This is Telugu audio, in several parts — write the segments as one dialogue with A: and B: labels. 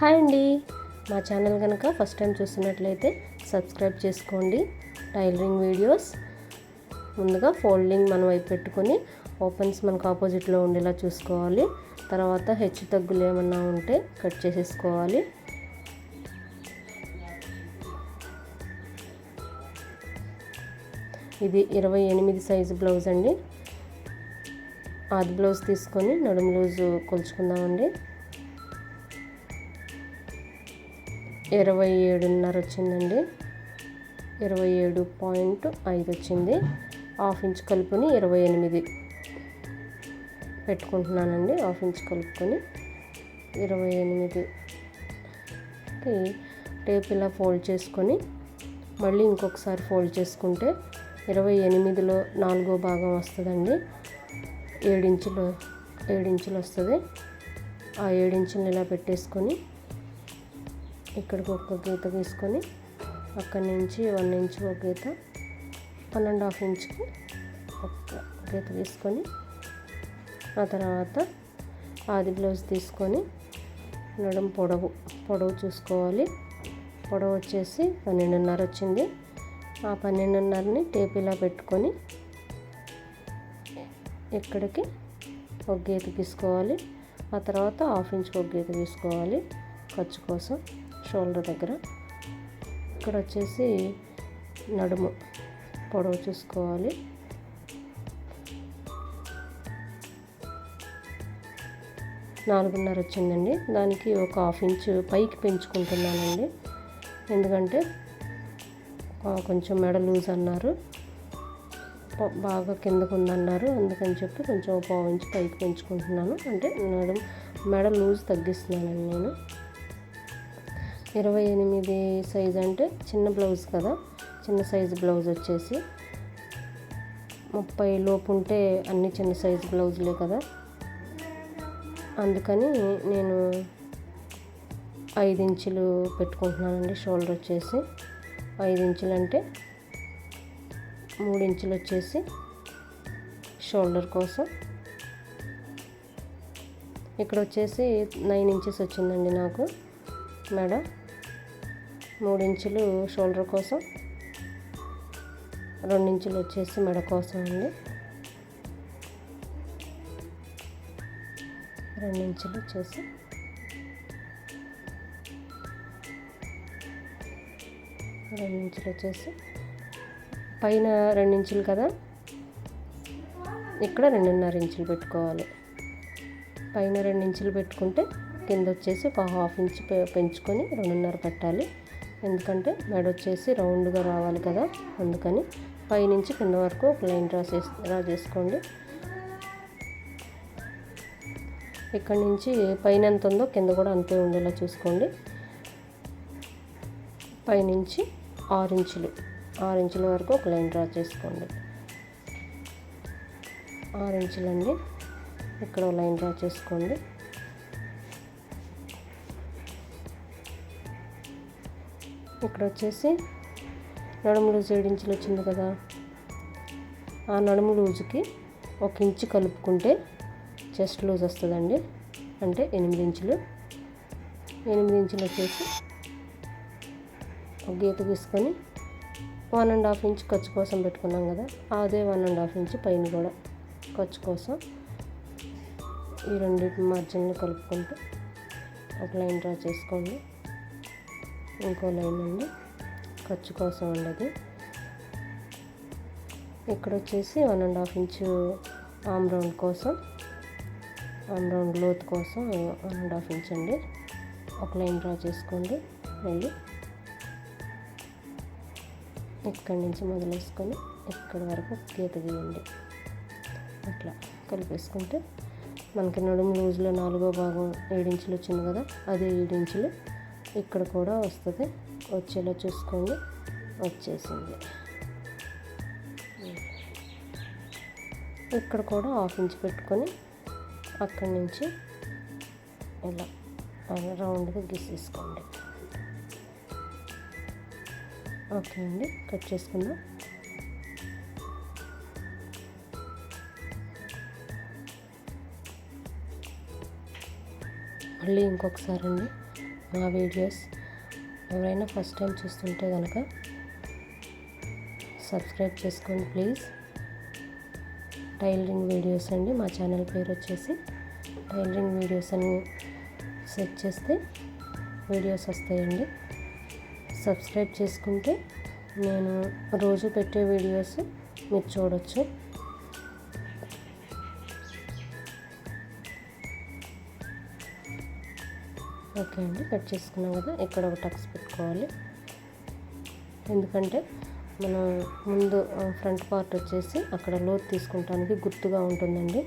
A: హాయ్ అండి, మా ఛానల్ కనుక ఫస్ట్ టైం చూస్తున్నట్లయితే సబ్స్క్రైబ్ చేసుకోండి. టైలరింగ్ వీడియోస్ ముందుగా ఫోల్డింగ్ మన వైపు పెట్టుకొని ఓపెన్స్ మనకు ఆపోజిట్లో ఉండేలా చూసుకోవాలి. తర్వాత హెచ్చు తగ్గులు ఏమన్నా ఉంటే కట్ చేసేసుకోవాలి. ఇది 28 సైజు బ్లౌజ్ అండి. ఆది బ్లౌజ్ తీసుకొని నడుము లూజు కొలుచుకుందామండి. 27.5 వచ్చిందండి. 27.5 వచ్చింది. హాఫ్ ఇంచ్ కలుపుకొని 28 పెట్టుకుంటున్నానండి. హాఫ్ ఇంచ్ కలుపుకొని 28కి టేప్ ఇలా ఫోల్డ్ చేసుకొని మళ్ళీ ఇంకొకసారి ఫోల్డ్ చేసుకుంటే 28లో 4వ భాగం వస్తుందండి. 7 ఇంచులు వస్తుంది. ఆ 7 ఇంచులు ఇలా పెట్టేసుకొని ఇక్కడికి ఒక గీత గీసుకొని అక్కడి నుంచి 1 ఇంచ్ ఒక గీత, 1.5 ఇంచ్కి ఒక గీత తీసుకొని ఆ తర్వాత ఆది బ్లౌజ్ తీసుకొని నడుము పొడవు చూసుకోవాలి. పొడవు వచ్చేసి 12.5 వచ్చింది. ఆ 12.5ని టేప్ ఇలా పెట్టుకొని ఇక్కడికి ఒక గీత గీసుకోవాలి. ఆ తర్వాత హాఫ్ ఇంచ్కి ఒక గీత గీసుకోవాలి ఖర్చు కోసం షోల్డర్ దగ్గర. ఇక్కడ వచ్చేసి నడుము పొడవు చూసుకోవాలి. నాలుగున్నర వచ్చిందండి. దానికి ఒక హాఫ్ ఇంచ్ పైకి పెంచుకుంటున్నానండి. ఎందుకంటే కొంచెం మెడ లూజ్ అన్నారు, బాగా కిందకు ఉందన్నారు. అందుకని చెప్పి కొంచెం పావు ఇంచ్ పైకి పెంచుకుంటున్నాను. అంటే మెడ లూజ్ తగ్గిస్తున్నానండి నేను. 28 సైజ్ అంటే చిన్న బ్లౌజ్ కదా. చిన్న సైజు బ్లౌజ్ వచ్చేసి 30 లోపు ఉంటే అన్ని చిన్న సైజు బ్లౌజులే కదా. అందుకని నేను 5 ఇంచులు పెట్టుకుంటున్నానండి. షోల్డర్ వచ్చేసి 5 ఇంచులు అంటే 3 ఇంచులు వచ్చేసి షోల్డర్ కోసం. ఇక్కడ వచ్చేసి 9 ఇంచెస్ వచ్చిందండి నాకు మెడ. 3 ఇంచులు షోల్డర్ కోసం, 2 ఇంచులు వచ్చేసి మెడ కోసం అండి. 2 ఇంచులు వచ్చేసి పైన 2 ఇంచులు కదా, ఇక్కడ 2.5 ఇంచులు పెట్టుకోవాలి. పైన 2 ఇంచులు పెట్టుకుంటే కింద వచ్చేసి ఒక హాఫ్ ఇంచ్ పెంచుకొని 2.5 పెట్టాలి. ఎందుకంటే మెడ వచ్చేసి రౌండ్గా రావాలి కదా. అందుకని పైనుంచి కింద వరకు ఒక లైన్ డ్రా చేసుకోండి. ఇక్కడ నుంచి పైన ఎంత ఉందో కింద కూడా అంతే ఉండేలా చూసుకోండి. పైనుంచి 6 ఇంచుల వరకు ఒక లైన్ డ్రా చేసుకోండి. 6 ఇంచులండి. ఇక్కడ ఒక లైన్ డ్రా చేసుకోండి. ఇక్కడ వచ్చేసి నడుము లూజ్ 7 ఇంచులు వచ్చింది కదా. ఆ నడుము లూజుకి 1 ఇంచు కలుపుకుంటే చెస్ట్ లూజ్ వస్తుందండి. అంటే 8 ఇంచులు. 8 ఇంచులు వచ్చేసి ఒక గీత తీసుకొని 1.5 ఇంచ్ ఖర్చు కోసం పెట్టుకున్నాం కదా. అదే 1.5 ఇంచ్ పైన కూడా ఖర్చు కోసం ఈ రెండింటి మార్జిన్లు కలుపుకుంటూ ఒక లైన్ డ్రా చేసుకోండి. ఇంకో లైన్ అండి ఖర్చు కోసం ఉండదు. ఇక్కడ వచ్చేసి 1.5 ఇంచు ఆమ్ రౌండ్ కోసం, ఆమ్ రౌండ్ లోతు కోసం 1.5 ఇంచ్ అండి. ఒక లైన్ డ్రా చేసుకోండి. మళ్ళీ ఇక్కడి నుంచి మొదలేసుకొని ఇక్కడి వరకు గీత గీయండి. అట్లా కలిపేసుకుంటే మనకి నడుము లూజ్లో 4వ భాగం 7 ఇంచులు వచ్చింది కదా. అదే 7 ఇంచులు ఇక్కడ కూడా వస్తుంది. వచ్చేలా చూసుకోండి. వచ్చేసింది. ఇక్కడ కూడా హాఫ్ ఇంచ్ పెట్టుకొని అక్కడి నుంచి ఇలా రౌండ్గా గీసేసుకోండి. ఓకే అండి, కట్ చేసుకుందాం. మళ్ళీ ఇంకొకసారి అండి నా వీడియోస్ ఎవరైనా ఫస్ట్ టైం చూస్తుంటే కనుక సబ్స్క్రైబ్ చేసుకోండి ప్లీజ్. టైలరింగ్ వీడియోస్ అండి, మా ఛానల్ పేరు వచ్చేసి టైలరింగ్ వీడియోస్ అని సెర్చ్ చేస్తే వీడియోస్ వస్తాయండి. సబ్స్క్రైబ్ చేసుకుంటే నేను రోజు పెట్టే వీడియోస్ మీరు చూడొచ్చు. ఓకే అండి, కట్ చేసుకున్నాం కదా. ఇక్కడ ఒక టక్స్ పెట్టుకోవాలి, ఎందుకంటే మనం ముందు ఫ్రంట్ పార్ట్ వచ్చేసి అక్కడ లోతు తీసుకుంటానికి గుర్తుగా ఉంటుందండి.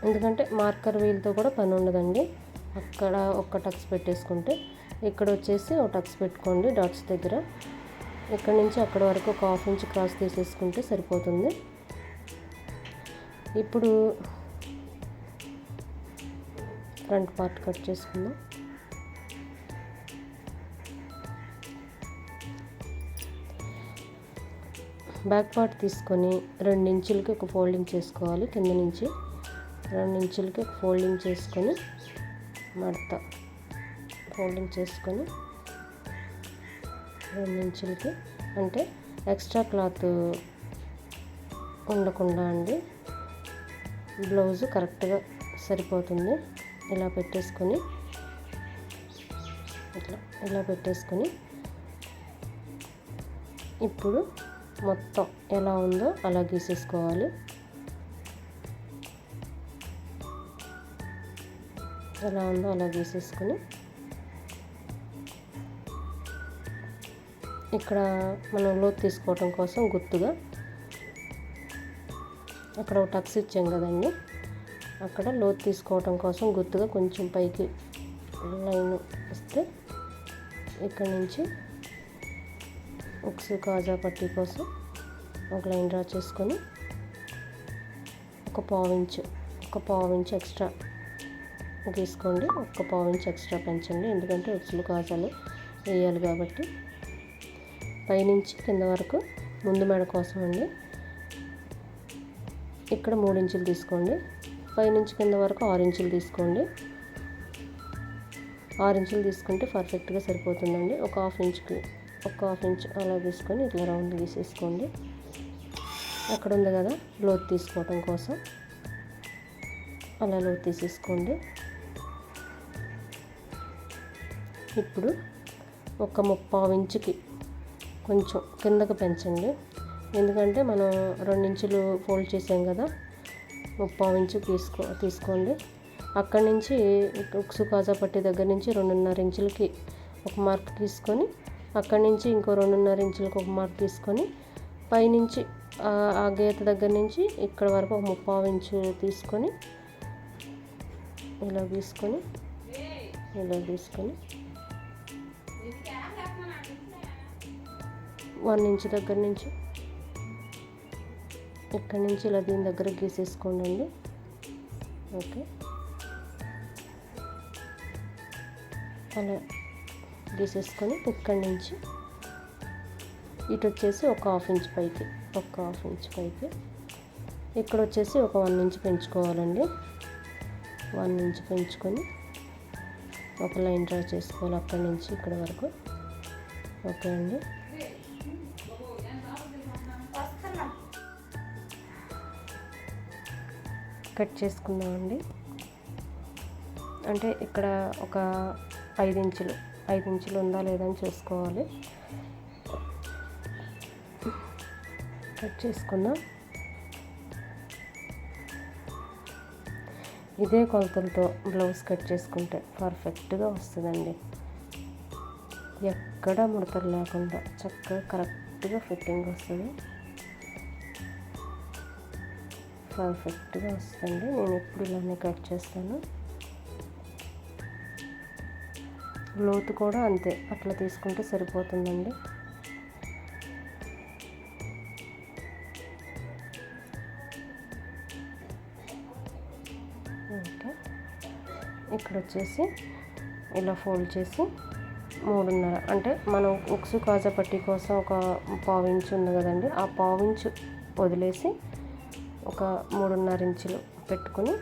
A: ఎందుకంటే మార్కర్ వీల్తో కూడా పని ఉండదండి. అక్కడ ఒక టక్స్ పెట్టేసుకుంటే ఇక్కడ వచ్చేసి ఒక టక్స్ పెట్టుకోండి డాట్స్ దగ్గర. ఇక్కడ నుంచి అక్కడ వరకు ఒక 1/2 ఇంచ్ క్రాస్ తీసేసుకుంటే సరిపోతుంది. ఇప్పుడు ఫ్రంట్ పార్ట్ కట్ చేసుకుందాం. బ్యాక్ పార్ట్ తీసుకొని 2 ఇంచులకి ఒక ఫోల్డింగ్ చేసుకోవాలి. కింద నుంచి 2 ఇంచులకి ఒక ఫోల్డింగ్ చేసుకొని మడత ఫోల్డింగ్ చేసుకొని 2 ఇంచులకి, అంటే ఎక్స్ట్రా క్లాత్ ఉండకుండా అండి, బ్లౌజు కరెక్ట్గా సరిపోతుంది. ఇలా పెట్టేసుకొని ఇలా పెట్టేసుకొని ఇప్పుడు మొత్తం ఎలా ఉందో అలా గీసేసుకోవాలి. ఎలా ఉందో అలా గీసేసుకొని ఇక్కడ మనం లోతు తీసుకోవటం కోసం గుర్తుగా అక్కడ ఒక టక్స్ ఇచ్చాం కదండి, అక్కడ లోతు తీసుకోవటం కోసం గుర్తుగా కొంచెం పైకి లైన్ ఇస్తే ఇక్కడ నుంచి ఉక్సు కాజా పట్టీ కోసం ఒక లైన్ డ్రా చేసుకొని ఒక పావు ఇంచు ఎక్స్ట్రా గీసుకోండి. ఒక పావు ఇంచు ఎక్స్ట్రా పెంచండి, ఎందుకంటే ఉక్సులు కాజాలు వేయాలి కాబట్టి. పైనుంచి కింద వరకు ముందు మెడ కోసం అండి. ఇక్కడ 3 ఇంచులు తీసుకోండి. పైనుంచి కింద వరకు 6 ఇంచులు తీసుకోండి. 6 ఇంచులు తీసుకుంటే పర్ఫెక్ట్గా సరిపోతుందండి. ఒక హాఫ్ ఇంచ్ అలా తీసుకొని ఇట్లా రౌండ్ గీసేసుకోండి. అక్కడ ఉంది కదా లోతు తీసుకోవటం కోసం, అలా లోతు తీసేసుకోండి. ఇప్పుడు ఒక 3/4 ఇంచుకి కొంచెం కిందకు పెంచండి, ఎందుకంటే మనం 2 ఇంచులు ఫోల్డ్ చేసాం కదా, 3/4 ఇంచు తీసుకోండి. అక్కడి నుంచి ఉక్సు కాజా పట్టి దగ్గర నుంచి 2.5 ఇంచులకి ఒక మార్క్ తీసుకొని, అక్కడి నుంచి ఇంకో 2.5 ఇంచులకి ఒక మార్క్ తీసుకొని, పైనుంచి ఆ గీత దగ్గర నుంచి ఇక్కడ వరకు ఒక 3/4 ఇంచు తీసుకొని ఇలా తీసుకొని 1 ఇంచు దగ్గర నుంచి ఇక్కడ నుంచి ఇలా దీని దగ్గర గీసేసుకోండి. ఓకే, అలా గీసేసుకొని ఇక్కడి నుంచి ఇటు వచ్చేసి ఒక హాఫ్ ఇంచ్ పైకి ఇక్కడ వచ్చేసి ఒక 1 ఇంచ్ పెంచుకోవాలండి. 1 ఇంచ్ పెంచుకొని ఒక లైన్ డ్రా చేసుకోవాలి అక్కడి నుంచి ఇక్కడ వరకు. ఓకే అండి, కట్ చేసుకుందామండి. అంటే ఇక్కడ ఒక 5 ఇంచులు ఉందా లేదా అని చూసుకోవాలి. కట్ చేసుకుందాం. ఇదే కొలతలతో బ్లౌజ్ కట్ చేసుకుంటే పర్ఫెక్ట్గా వస్తుందండి. ఎక్కడ ముడతలు లేకుండా చక్కగా కరెక్ట్గా ఫిట్టింగ్ వస్తుంది, పర్ఫెక్ట్గా వస్తుంది. నేను ఎప్పుడు ఇలానే కట్ చేస్తాను. లోతు కూడా అంతే, అట్లా తీసుకుంటే సరిపోతుందండి. ఓకే, ఇక్కడ వచ్చేసి ఇలా ఫోల్డ్ చేసి 3.5, అంటే మనం ఉక్సు కాజా పట్టీ కోసం ఒక 1/4 ఇంచు ఉంది కదండి, ఆ 1/4 ఇంచు వదిలేసి ఒక 3.5 ఇంచులు పెట్టుకొని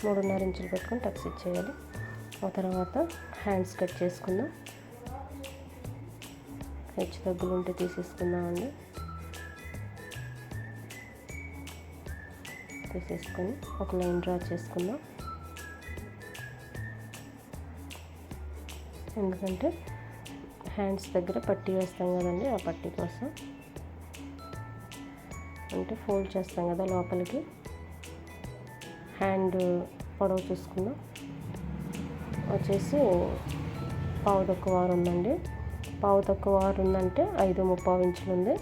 A: 3.5 ఇంచులు పెట్టుకొని టక్స్ ఇచ్చేయాలి. ఆ తర్వాత హ్యాండ్స్ కట్ చేసుకుందాం. హెచ్చు తగ్గులు ఉంటే తీసేసుకుందామండి. తీసేసుకొని ఒక లైన్ డ్రా చేసుకుందాం. ఎందుకంటే హ్యాండ్స్ దగ్గర పట్టీ వేస్తాం కదండి, ఆ పట్టీ కోసం, అంటే ఫోల్డ్ చేస్తాం కదా లోపలికి. హ్యాండ్ పొడవు చూసుకుందాం. వచ్చేసి 1/4 తక్కువ వారు ఉందండి. 1/4 తక్కువ వారు ఉందంటే 5.75 ఇంచులు ఉంది.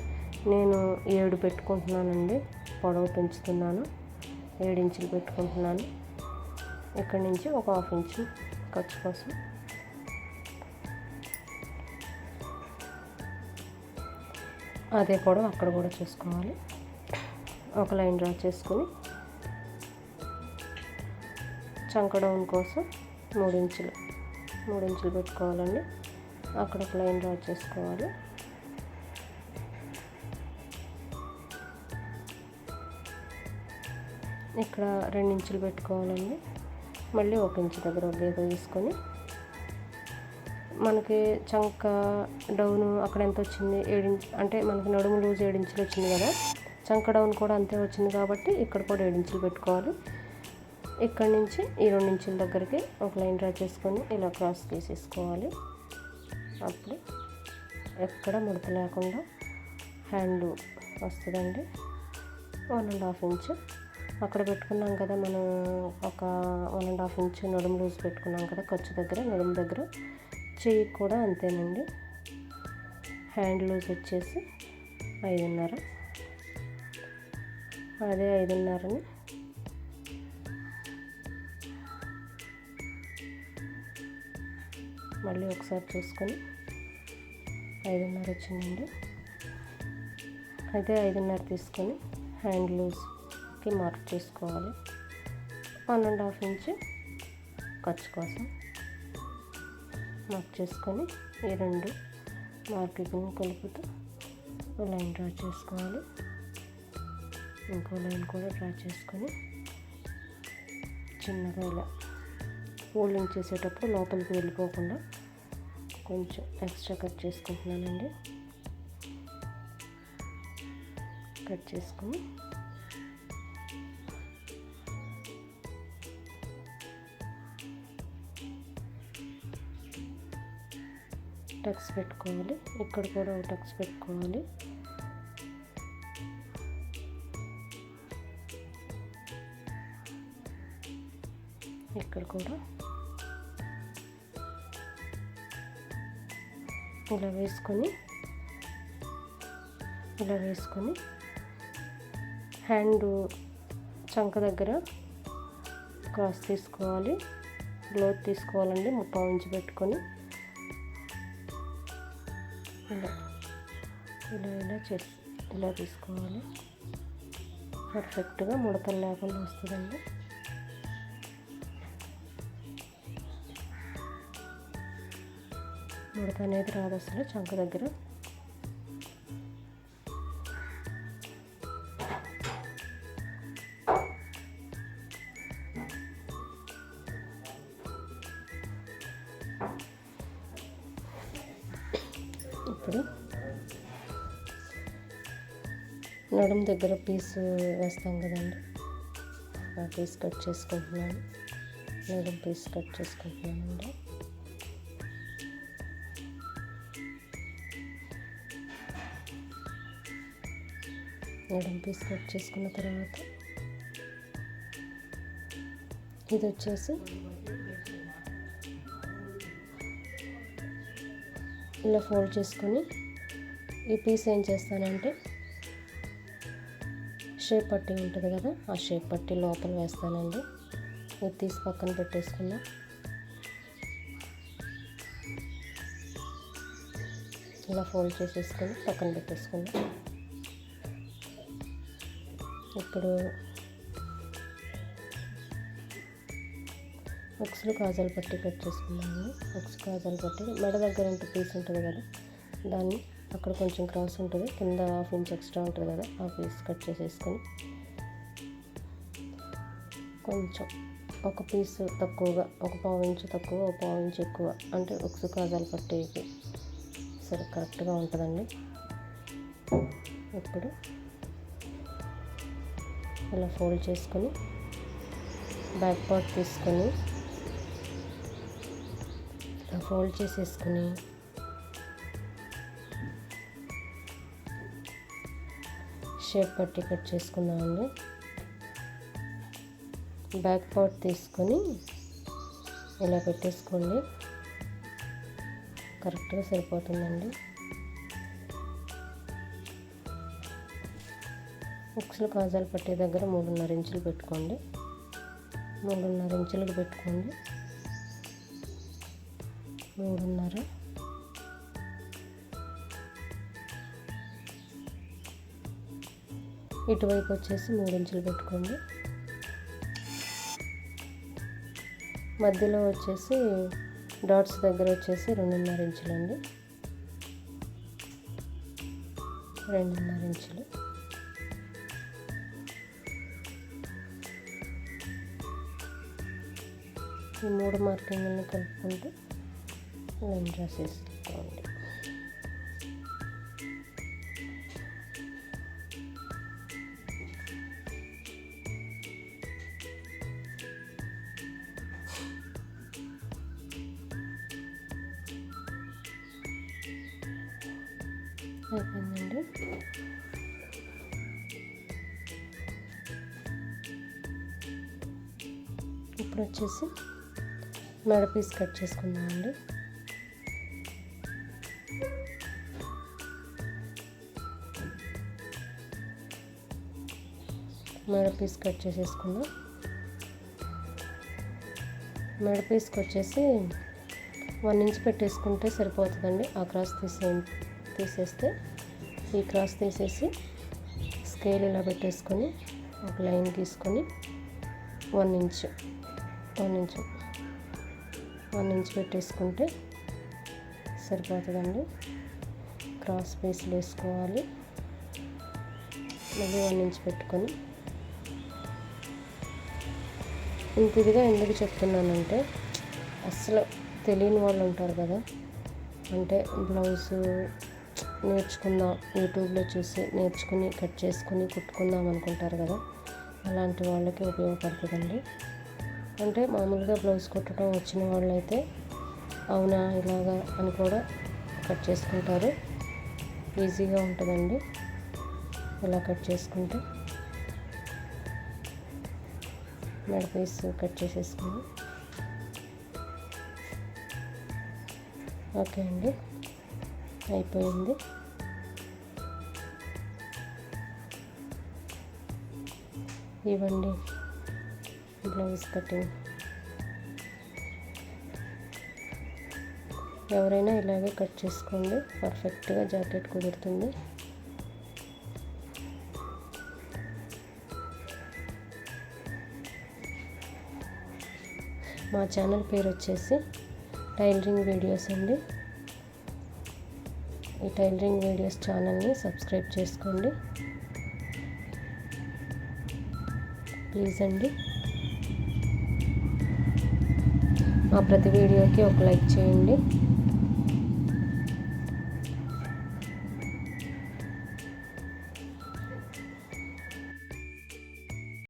A: నేను 7 పెట్టుకుంటున్నానండి. పొడవు పెంచుతున్నాను, 7 ఇంచులు పెట్టుకుంటున్నాను. ఇక్కడి నుంచి ఒక 1/2 ఇంచు ఖర్చు కోసం. అదే పొడవు అక్కడ కూడా చూసుకోవాలి. ఒక లైన్ డ్రా చేసుకుని చంక డౌన్ కోసం 3 ఇంచులు పెట్టుకోవాలండి. అక్కడ ఒక లైన్ డ్రా చేసుకోవాలి. ఇక్కడ 2 ఇంచులు పెట్టుకోవాలండి. మళ్ళీ 1 ఇంచు దగ్గర ఒక గీత తీసుకొని మనకి చంక డౌన్ అక్కడ ఎంత వచ్చింది, 7 ఇంచు, అంటే మనకి నడుము లూజ్ 7 ఇంచులు వచ్చింది కదా, చంక డౌన్ కూడా అంతే వచ్చింది కాబట్టి ఇక్కడ కూడా 7 ఇంచులు పెట్టుకోవాలి. ఇక్కడ నుంచి ఈ 2 ఇంచుల దగ్గరికి ఒక లైన్ డ్రా చేసుకొని ఇలా క్రాస్ తీసేసుకోవాలి. అప్పుడు ఎక్కడ ముడత లేకుండా హ్యాండ్ వస్తుందండి. 1.5 ఇంచు అక్కడ పెట్టుకున్నాం కదా మనం, ఒక 1.5 ఇంచు నడుము లూజ్ పెట్టుకున్నాం కదా ఖర్చు దగ్గర, నడుము దగ్గర. చెయ్యి కూడా అంతేనండి. హ్యాండ్ లూజ్ వచ్చేసి 5.5. అదే 5.5ని మళ్ళీ ఒకసారి చూసుకొని 5.5 వచ్చిందండి. అదే 5.5 తీసుకొని హ్యాండ్ లూజ్కి మార్క్ చేసుకోవాలి. 1.5 ఇంచు ఖర్చు కోసం మార్క్ చేసుకొని ఈ 2 మార్కింగ్ని కలుపుతూ లైన్ డ్రా చేసుకోవాలి. ఇంకో లైన్ కూడా డ్రా చేసుకొని చిన్నగా ఇలా ఫోల్డింగ్ చేసేటప్పుడు లోపలికి వెళ్ళిపోకుండా కొంచెం ఎక్స్ట్రా కట్ చేసుకుంటున్నానండి. కట్ చేసుకొని టక్స్ పెట్టుకోవాలి. ఇక్కడ కూడా ఒక టక్స్ పెట్టుకోవాలి. ఇక్కడ కూడా ఇలా వేసుకొని హ్యాండ్ చంక దగ్గర క్రాస్ తీసుకోవాలి. గ్లోత్ తీసుకోవాలండి. 3/4 ఇంచు పెట్టుకొని ఇలా తీసుకోవాలి. పర్ఫెక్ట్గా ముడతలు లేకుండా వస్తుందండి. ముడత అనేది రాదు అసలు చంక దగ్గర. ఇప్పుడు నడుము దగ్గర పీస్ వేస్తాం కదండి, ఆ పీస్ కట్ చేసుకుంటున్నాను. నడుము పీస్ కట్ చేసుకుంటున్నానండి. నడుము పీస్ కట్ చేసుకున్న తర్వాత ఇది వచ్చేసి ఇలా ఫోల్డ్ చేసుకొని ఈ పీస్ ఏం చేస్తానంటే షేప్ పట్టీ ఉంటుంది కదా, ఆ షేప్ పట్టీ లోపల వేస్తానండి. ఇది తీసి పక్కన పెట్టేసుకుందాం. ఇలా ఫోల్డ్ చేసేసుకొని పక్కన పెట్టేసుకుందాం. ఇప్పుడు ఉక్స్లు కాజాలు పట్టి కట్ చేసుకున్నాము. ఉక్స్ కాజాలు పట్టి మెడ దగ్గర ఉంటే పీస్ ఉంటుంది కదా, దాన్ని అక్కడ కొంచెం క్రాస్ ఉంటుంది, కింద 1/2 ఇంచ్ ఎక్స్ట్రా ఉంటుంది కదా, ఆ పీస్ కట్ చేసేసుకొని కొంచెం ఒక పీసు తక్కువగా, ఒక పావు ఇంచు తక్కువ, ఒక పావు ఇంచు ఎక్కువ, అంటే ఉక్సు కాజాలు పట్టేకి సరే కరెక్ట్గా ఉంటుందండి. ఇప్పుడు ఇలా ఫోల్డ్ చేసుకొని బ్యాక్ పార్ట్ తీసుకొని ఇలా ఫోల్డ్ చేసేసుకొని షేప్ పట్టి కట్ చేసుకుందామండి. బ్యాక్ పార్ట్ తీసుకొని ఇలా పెట్టేసుకోండి, కరెక్ట్గా సరిపోతుందండి. ఉక్సులు కాజాలు పట్టే దగ్గర 3.5 ఇంచులు పెట్టుకోండి. 3.5 ఇంచులకు పెట్టుకోండి. 3.5 ఇటువైపు వచ్చేసి 3 ఇంచులు పెట్టుకోండి. మధ్యలో వచ్చేసి డాట్స్ దగ్గర వచ్చేసి 2.5 ఇంచులండి. 2.5 ఇంచులు. ఈ 3 మార్కింగ్ని కలుపుకుంటూ లైన్ డ్రా చేసుకోండి. అయిపోయిందండి. ఇప్పుడు వచ్చేసి మెడ పీస్ కట్ చేసుకుందామండి. మెడ పీస్ కట్ చేసేసుకుందాం. మెడ పీస్కి వచ్చేసి 1 ఇంచ్ పెట్టేసుకుంటే సరిపోతుందండి. ఆ క్రాస్ తీసేస్తే ఈ క్రాస్ తీసేసి స్కేల్ ఇలా పెట్టేసుకొని ఒక లైన్ గీసుకొని 1 ఇంచ్ పెట్టేసుకుంటే సరిపోతుందండి. క్రాస్ పీస్లు వేసుకోవాలి. మళ్ళీ 1 ఇంచ్ పెట్టుకొని ఇంత ఇదిగా ఎందుకు చెప్తున్నానంటే, అసలు తెలియని వాళ్ళు ఉంటారు కదా, అంటే బ్లౌజ్ నేర్చుకుందాం యూట్యూబ్లో చూసి నేర్చుకుని కట్ చేసుకుని కుట్టుకుందాం అనుకుంటారు కదా, అలాంటి వాళ్ళకి ఉపయోగపడుతుందండి. అంటే మామూలుగా బ్లౌజ్ కుట్టడం వచ్చిన వాళ్ళైతే అవునా ఇలాగా అని కూడా కట్ చేసుకుంటారు. ఈజీగా ఉంటుందండి ఇలా కట్ చేసుకుంటే. మెడ పీస్ కట్ చేసేసుకుని ఓకే అండి, అయిపోయింది. ఇవ్వండి బ్లౌజ్ కటింగ్. ఎవరైనా ఇలాగే కట్ చేసుకోండి, పర్ఫెక్ట్గా జాకెట్ కుదురుతుంది. మా ఛానల్ పేరు వచ్చేసి టైలరింగ్ వీడియోస్ అండి. ఈ టైలరింగ్ వీడియోస్ ఛానల్ని సబ్స్క్రైబ్ చేసుకోండి ప్లీజ్ అండి. మా ప్రతి వీడియోకి ఒక లైక్ చేయండి.